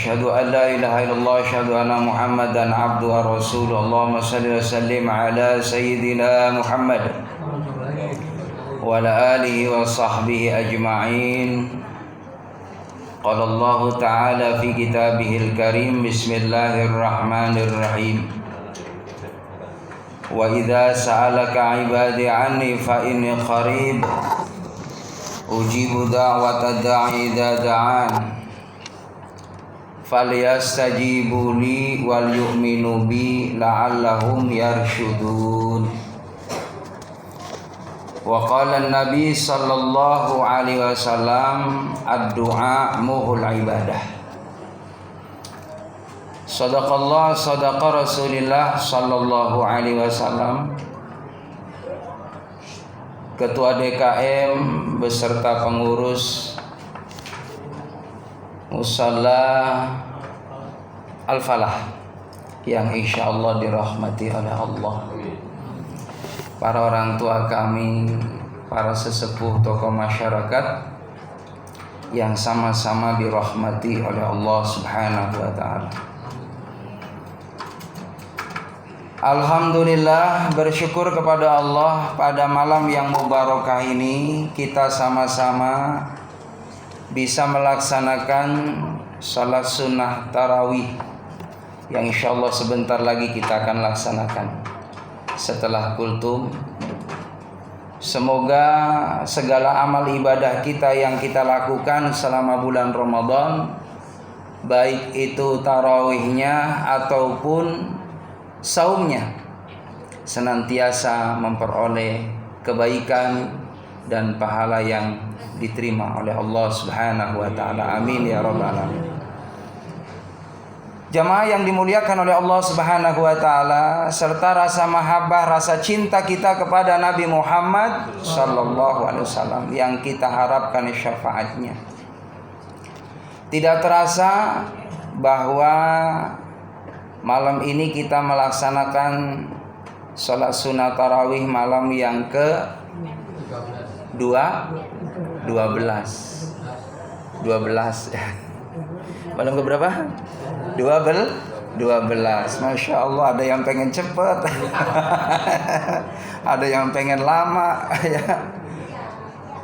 أشهد أن لا إله إلا الله أشهد أن محمدا عبده ورسوله اللهم صل وسلم على سيدنا محمد وعلى آله وصحبه أجمعين. قال الله تعالى في كتابه الكريم بسم الله الرحمن الرحيم وإذا سألك عبادي عني فإني قريب أجيب دعوة الداعي إذا دعان فليستجيبوا لي وليؤمنوا بي لعلهم يرشدون. وقال النبي صلى الله عليه وسلم الدعاء muhul ibadah. Sadaqallah sadaqa Rasulillah sallallahu alaihi wasallam. Ketua DKM beserta pengurus Musalla Al-Falah yang insyaallah dirahmati oleh Allah, para orang tua kami, para sesepuh tokoh masyarakat yang sama-sama dirahmati oleh Allah Subhanahu wa taala. Alhamdulillah, bersyukur kepada Allah pada malam yang mubarakah ini kita sama-sama bisa melaksanakan salat sunnah tarawih yang insyaallah sebentar lagi kita akan laksanakan setelah kultum. Semoga segala amal ibadah kita yang kita lakukan selama bulan Ramadan, baik itu tarawihnya ataupun saumnya, senantiasa memperoleh kebaikan dan pahala yang diterima oleh Allah Subhanahu wa taala. Amin ya rabbal alamin. Jamaah yang dimuliakan oleh Allah Subhanahu wa taala, serta rasa mahabbah, rasa cinta kita kepada Nabi Muhammad sallallahu alaihi wasallam yang kita harapkan syafaatnya. Tidak terasa bahwa malam ini kita melaksanakan salat sunat tarawih malam yang ke 12. Malam ke berapa? 12. Masya Allah, ada yang pengen cepet ada yang pengen lama ya.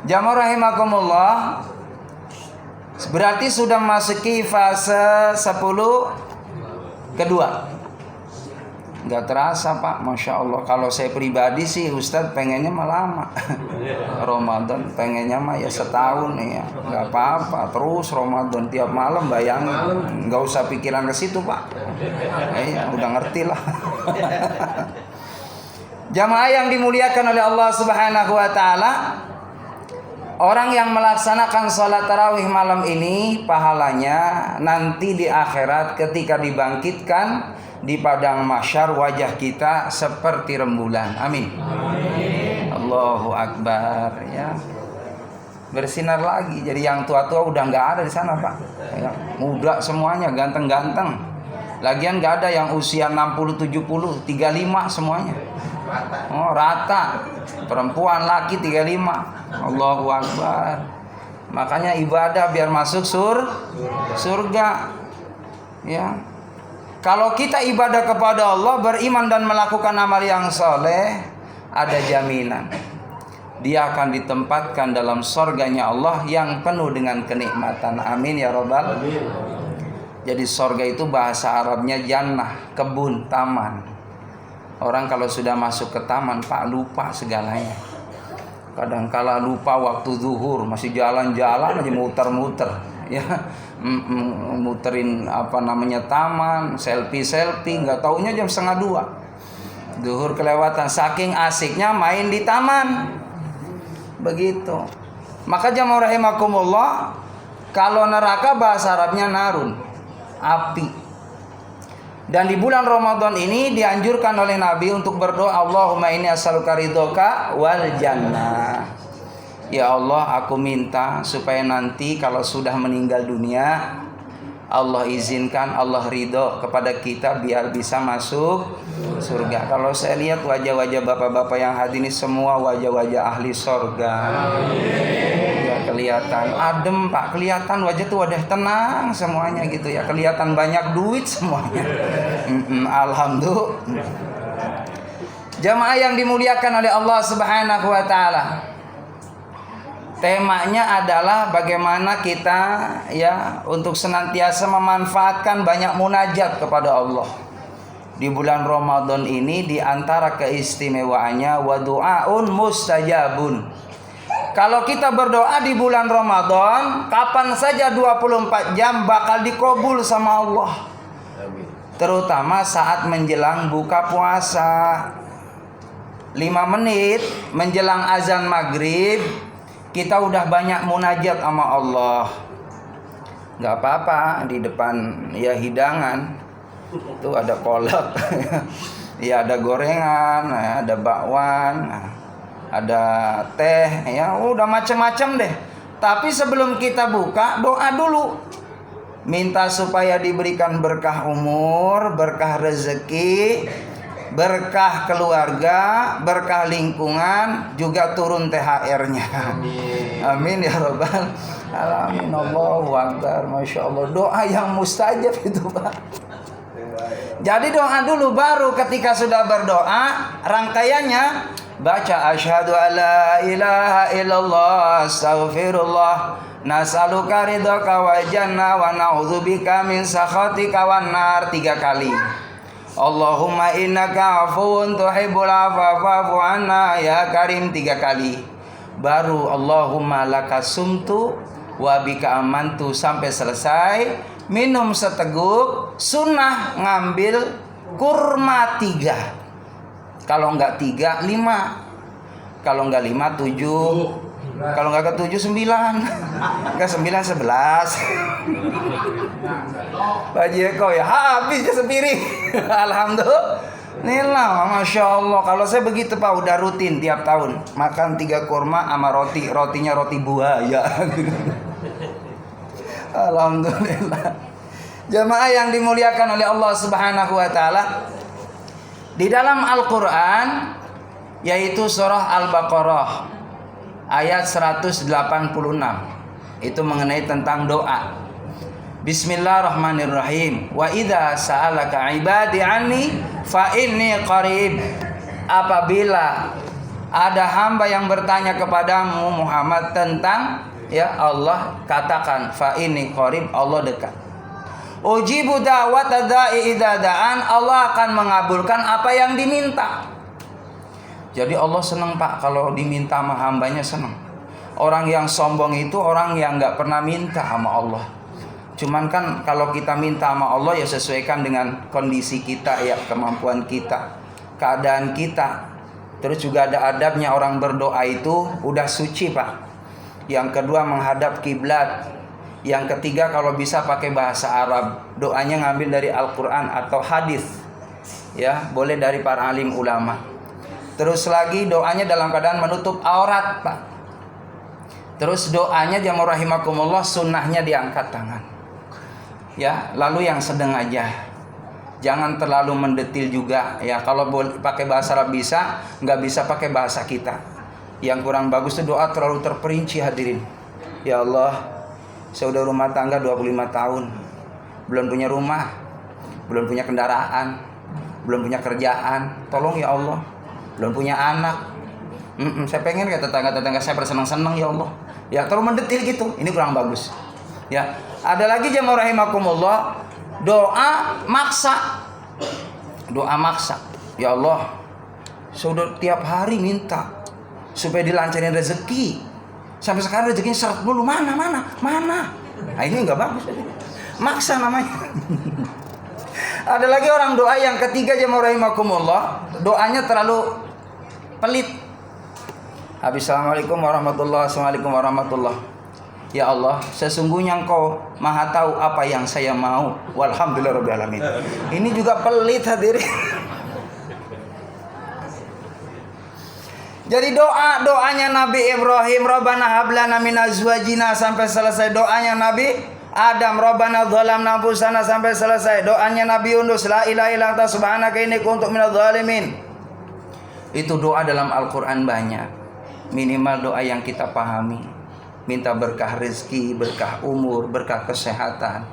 Jamaah rahimakumullah, berarti sudah masuki fase 10 kedua. Gak terasa Pak, Masya Allah. Kalau saya pribadi sih Ustadz pengennya mah lama Ramadan pengennya mah ya setahun ya. Gak apa-apa, terus Ramadan tiap malam bayangin. Gak usah pikiran ke situ Pak. Udah ngerti lah. Jamaah yang dimuliakan oleh Allah Subhanahu wa taala, orang yang melaksanakan sholat tarawih malam ini, pahalanya nanti di akhirat ketika dibangkitkan di padang mahsyar, wajah kita seperti rembulan. Amin. Allahu Akbar ya. Bersinar lagi. Jadi yang tua-tua udah nggak ada di sana Pak ya. Muda semuanya, ganteng-ganteng. Lagian nggak ada yang usia 60, 70, 35 semuanya. Oh, rata. Perempuan, laki 35. Allahu Akbar. Makanya ibadah biar masuk surga. Ya. Kalau kita ibadah kepada Allah, beriman dan melakukan amal yang soleh, ada jaminan dia akan ditempatkan dalam surganya Allah yang penuh dengan kenikmatan. Amin ya rabbal. Jadi surga itu bahasa Arabnya jannah, kebun, taman. Orang kalau sudah masuk ke taman Pak, lupa segalanya. Kadang-kala lupa waktu zuhur, masih jalan-jalan aja muter-muter ya, muterin taman, selfie, nggak taunya jam 1:30 zuhur kelewatan, saking asiknya main di taman. Begitu. Maka jamaah rahimakumullah, kalau neraka bahasa Arabnya narun, api. Dan di bulan Ramadan ini dianjurkan oleh Nabi untuk berdoa, Allahumma inni as'aluka ridhoka wal jannah. Ya Allah, aku minta supaya nanti kalau sudah meninggal dunia, Allah izinkan, Allah ridho kepada kita biar bisa masuk surga. Kalau saya lihat wajah-wajah bapak-bapak yang hadir ini semua wajah-wajah ahli surga. Ya, kelihatan adem Pak, kelihatan wajah tuh wadah tenang semuanya gitu ya, kelihatan banyak duit semuanya. Alhamdulillah. Jamaah yang dimuliakan oleh Allah Subhanahu wa taala. Temanya adalah bagaimana kita ya untuk senantiasa memanfaatkan banyak munajat kepada Allah. Di bulan Ramadan ini di antara keistimewaannya wa du'aun mustajabun. Kalau kita berdoa di bulan Ramadan, kapan saja 24 jam bakal dikabul sama Allah. Terutama saat menjelang buka puasa. 5 menit menjelang azan maghrib, kita udah banyak munajat sama Allah. Gak apa-apa, di depan ya hidangan tuh ada kolak, ya ada gorengan, ya, ada bakwan, ada teh, ya udah macam-macam deh. Tapi sebelum kita buka, doa dulu. Minta supaya diberikan berkah umur, berkah rezeki, berkah keluarga, berkah lingkungan, juga turun THR-nya. Amin ya rabbal alamin. Allahu akbar, masya Allah. Doa yang mustajab itu Pak. Jadi doa dulu, baru ketika sudah berdoa rangkaiannya baca asyhadu alla ilaha illallah astaghfirullah nas'aluka ridhaka wa jannah wa na'udzubika min sakhatika wan nar 3 kali. Allahumma innaka afuwun tuhibbul afwa fa'fu anna ya karim 3 kali. Baru Allahumma lakasumtu wa bika amantu sampai selesai. Minum seteguk, sunnah ngambil kurma 3. Kalau enggak 3, 5. Kalau enggak 5, 7. Kalau enggak ke 7, 9. Ke 9, 11. Pak Jeko ya habis sepiring. Alhamdulillah, masya Allah. Kalau saya begitu Pak, udah rutin tiap tahun makan 3 kurma sama roti. Rotinya roti buaya. Alhamdulillah. Jamaah yang dimuliakan oleh Allah Subhanahu wa taala, di dalam Al-Qur'an yaitu surah Al-Baqarah ayat 186 itu mengenai tentang doa. Bismillahirrahmanirrahim. Wa idza sa'alaka 'ibadi 'anni fa inni qarib. Apabila ada hamba yang bertanya kepadamu Muhammad tentang ya Allah, katakan fa inni qarib, Allah dekat. Ujibu da'wata da'i idza da'an, Allah akan mengabulkan apa yang diminta. Jadi Allah senang Pak kalau diminta sama hambanya, senang. Orang yang sombong itu orang yang gak pernah minta sama Allah. Cuman kan kalau kita minta sama Allah ya sesuaikan dengan kondisi kita ya, kemampuan kita, keadaan kita. Terus juga ada adabnya orang berdoa itu udah suci Pak. Yang kedua menghadap kiblat. Yang ketiga kalau bisa pakai bahasa Arab. Doanya ngambil dari Al-Quran atau hadis. Ya, boleh dari para alim ulama. Terus lagi doanya dalam keadaan menutup aurat Pak. Terus doanya jamaah rahimakumullah sunnahnya diangkat tangan. Ya, lalu yang sedang aja. Jangan terlalu mendetil juga ya. Kalau pakai bahasa Arab bisa, nggak bisa pakai bahasa kita. Yang kurang bagus itu doa terlalu terperinci hadirin. Ya Allah, saya udah rumah tangga 25 tahun. Belum punya rumah, belum punya kendaraan, belum punya kerjaan. Tolong ya Allah. Belum punya anak. Saya pengen kayak tetangga-tetangga saya bersenang-senang ya Allah. Ya, terlalu mendetil gitu. Ini kurang bagus. Ya, ada lagi jamaah rahimakumullah, doa maksa. Doa maksa. Ya Allah, saya udah tiap hari minta supaya dilancarin rezeki. Sampai sekarang rezekinya seret mulu. Mana. Nah, ini enggak bagus. Maksa namanya. Ada lagi orang doa yang ketiga jamaah rahimakumullah, doanya terlalu pelit. Assalamualaikum warahmatullahi wabarakatuh. Ya Allah, sesungguhnya Engkau Maha tahu apa yang saya mau. Walhamdulillahirabbil alamin. Ini juga pelit hadirin. Jadi doanya Nabi Ibrahim, Rabbana hablana min azwajina, sampai selesai. Doanya Nabi Adam, Rabbana dzalamna anfusana, sampai selesai. Doanya Nabi Yunus, la ilaha illa anta subhanaka inni kuntu minadz zalimin. Itu doa dalam Al-Qur'an banyak. Minimal doa yang kita pahami. minta berkah rezeki, berkah umur, berkah kesehatan,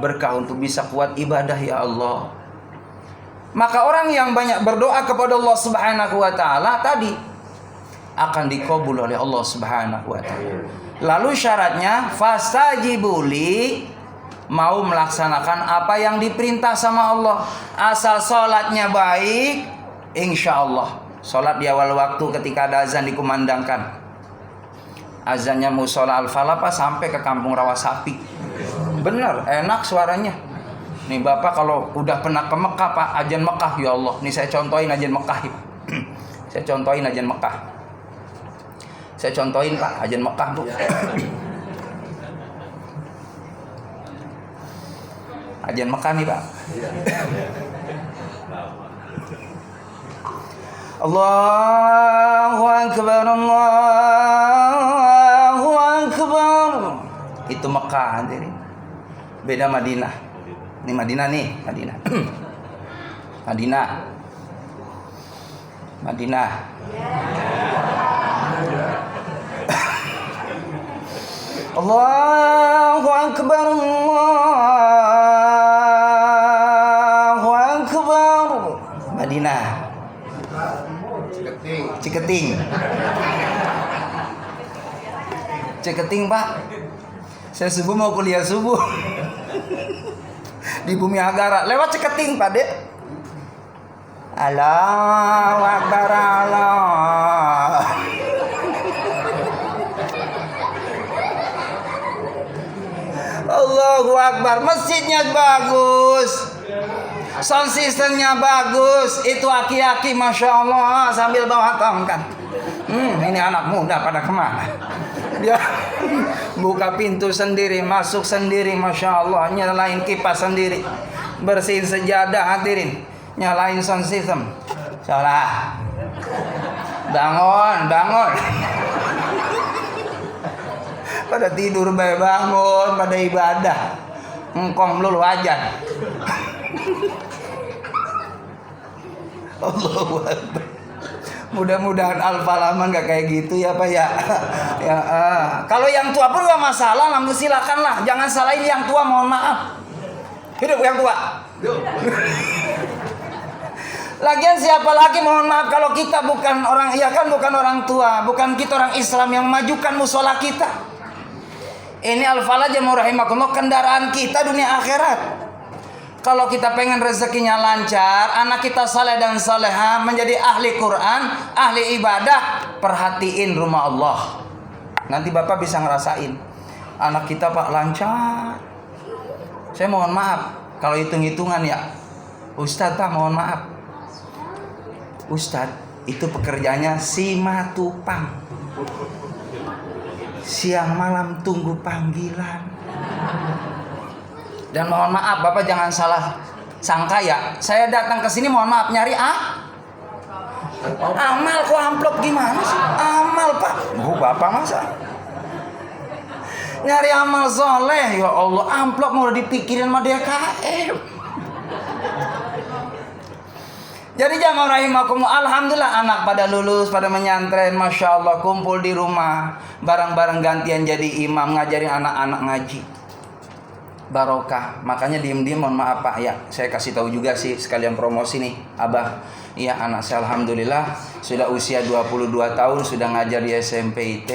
berkah untuk bisa kuat ibadah ya Allah. Maka orang yang banyak berdoa kepada Allah Subhanahu wa taala tadi akan dikabul oleh Allah Subhanahu wa taala. Lalu syaratnya fastajibuli, mau melaksanakan apa yang diperintah sama Allah. Asal sholatnya baik, insya Allah. Sholat di awal waktu ketika ada azan dikumandangkan. Azannya musola Al-Falapa sampai ke kampung Rawasapi. Benar, enak suaranya. Nih Bapak kalau udah pernah ke Mekah Pak, azan Mekah ya Allah. Nih saya contohin azan Mekah. Saya contohin azan Mekah. Saya contohin Pak, azan Mekah Bu. Azan Mekah nih Pak. Allahu Akbar, Allahu Akbar. Itu Mekah hadirin. Beda Madinah. Ini Madinah nih, Madinah. Madinah. Madinah. Allahu Akbar, Allahu Akbar. Madinah. Ciketing. Ciketing Pak. Saya subuh mau kuliah subuh di Bumi Agara, lewat Ciketing Pak Dek. Allahu Akbar, Allah. Allahu Akbar. Masjidnya bagus, sound systemnya bagus. Itu aki-aki Masya Allah sambil bawa tongkat. Ini anak muda pada kemana? Dia buka pintu sendiri, masuk sendiri, Masya Allah. Nyalain kipas sendiri, bersihin sejadah hadirin, nyalain sound system. Salah. Bangun, bangun. Pada tidur bae, bangun, pada ibadah. Engkong lulu aja. Allahu Akbar. Mudah-mudahan Al-Falaman gak kayak gitu ya Pak ya. Kalau yang tua pun gak masalah, namun silakanlah. Jangan salahin yang tua, mohon maaf. Hidup yang tua. Lagian siapa lagi, mohon maaf, kalau kita bukan orang, ya kan bukan orang tua, bukan kita orang Islam yang memajukan musola kita. Ini Al-Falah jamaah rahimakumullah, kendaraan kita dunia akhirat. Kalau kita pengen rezekinya lancar, anak kita saleh dan saleha, menjadi ahli Quran, ahli ibadah, perhatiin rumah Allah. Nanti Bapak bisa ngerasain, anak kita Pak lancar. Saya mohon maaf, kalau hitung-hitungan ya, Ustadz Pak mohon maaf, Ustadz itu pekerjaannya simatupang, siang malam tunggu panggilan. Dan mohon maaf Bapak jangan salah sangka ya, saya datang ke sini mohon maaf nyari amal. Kok amplop gimana sih? Amal Pak. Bapak masa nyari amal soleh? Ya Allah, amplop mau dipikirin sama DKM. Jadi jamaah rahimakumullah, alhamdulillah anak pada lulus, pada menyantren, Masya Allah, kumpul di rumah, bareng-bareng gantian jadi imam, ngajarin anak-anak ngaji. Barokah. Makanya diem-diem mohon maaf Pak ya, saya kasih tahu juga sih sekalian promosi nih Abah. Iya, anak saya alhamdulillah sudah usia 22 tahun, sudah ngajar di SMP IT.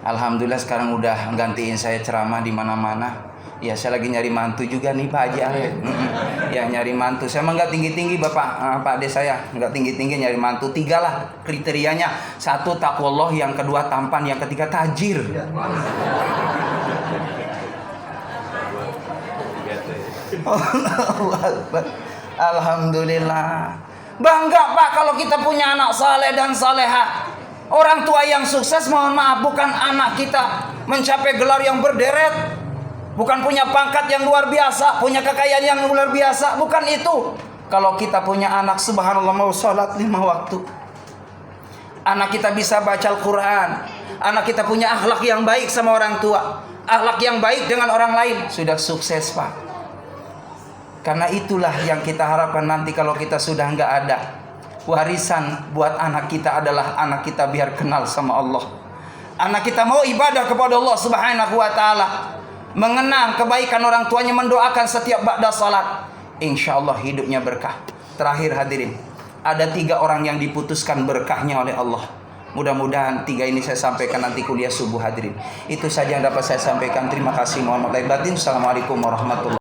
Alhamdulillah sekarang udah gantiin saya ceramah di mana-mana. Ya saya lagi nyari mantu juga nih Pak Haji Arif. Ya nyari mantu. Saya mah nggak tinggi-tinggi Bapak, Pak Ade saya nggak tinggi-tinggi, nyari mantu 3 lah kriterianya. 1 taqwallah, yang kedua tampan, yang ketiga tajir. Alhamdulillah. Bangga Pak kalau kita punya anak saleh dan saleha. Orang tua yang sukses, mohon maaf, bukan anak kita mencapai gelar yang berderet, bukan punya pangkat yang luar biasa, punya kekayaan yang luar biasa, bukan itu. Kalau kita punya anak subhanallah mau sholat 5 waktu, anak kita bisa baca Al-Quran, anak kita punya akhlak yang baik sama orang tua, akhlak yang baik dengan orang lain, sudah sukses Pak. Karena itulah yang kita harapkan nanti kalau kita sudah nggak ada. Warisan buat anak kita adalah anak kita biar kenal sama Allah. Anak kita mau ibadah kepada Allah Subhanahu wa taala, mengenang kebaikan orang tuanya, mendoakan setiap ba'da salat, insya Allah hidupnya berkah. Terakhir hadirin, ada 3 orang yang diputuskan berkahnya oleh Allah. Mudah-mudahan 3 ini saya sampaikan nanti kuliah subuh hadirin. Itu saja yang dapat saya sampaikan. Terima kasih. Muhammad Batin. Assalamualaikum warahmatullahi wabarakatuh.